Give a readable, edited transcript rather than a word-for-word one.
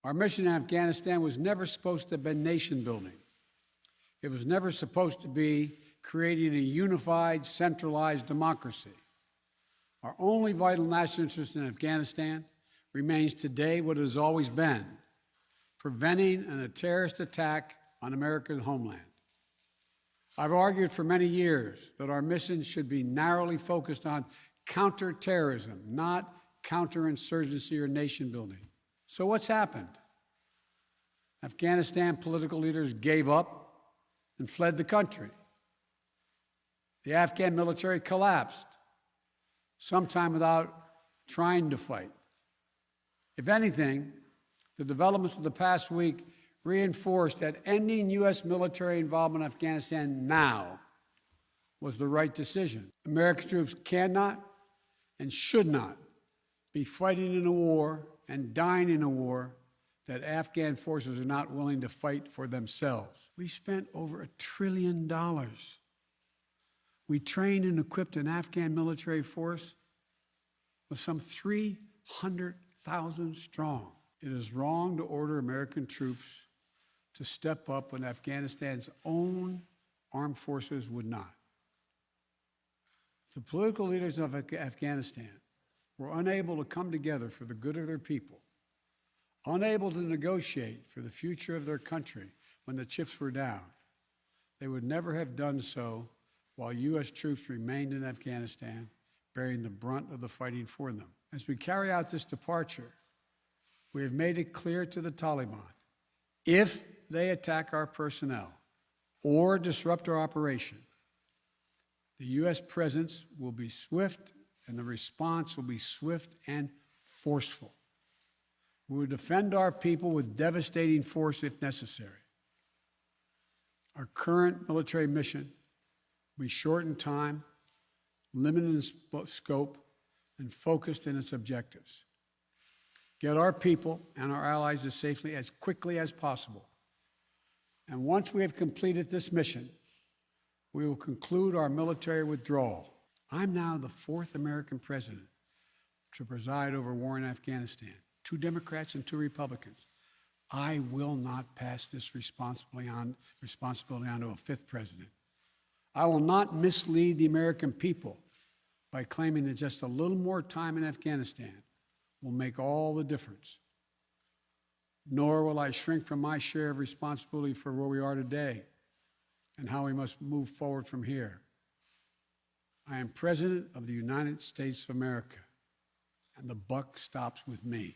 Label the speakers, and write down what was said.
Speaker 1: Our mission in Afghanistan was never supposed to have been nation building. It was never supposed to be creating a unified, centralized democracy. Our only vital national interest in Afghanistan remains today what it has always been: preventing a terrorist attack on America's homeland. I've argued for many years that our mission should be narrowly focused on counterterrorism, not counterinsurgency or nation building. So what's happened? Afghanistan political leaders gave up and fled the country. The Afghan military collapsed, sometime without trying to fight. If anything, the developments of the past week reinforced that ending U.S. military involvement in Afghanistan now was the right decision. American troops cannot and should not be fighting in a war and dying in a war that Afghan forces are not willing to fight for themselves. We spent over $1 trillion. We trained and equipped an Afghan military force with some 300,000 strong. It is wrong to order American troops to step up when Afghanistan's own armed forces would not. The political leaders of Afghanistan were unable to come together for the good of their people, unable to negotiate for the future of their country when the chips were down. They would never have done so while U.S. troops remained in Afghanistan, bearing the brunt of the fighting for them. As we carry out this departure, we have made it clear to the Taliban, if they attack our personnel or disrupt our operation, the U.S. presence will be swift and the response will be swift and forceful. We will defend our people with devastating force if necessary. Our current military mission will be short in time, limited in scope, and focused in its objectives. Get our people and our allies as safely as quickly as possible. And once we have completed this mission, we will conclude our military withdrawal. I'm now the 4th American president to preside over war in Afghanistan. 2 Democrats and 2 Republicans. I will not pass this responsibility on to a 5th president. I will not mislead the American people by claiming that just a little more time in Afghanistan will make all the difference. Nor will I shrink from my share of responsibility for where we are today and how we must move forward from here. I am President of the United States of America, and the buck stops with me.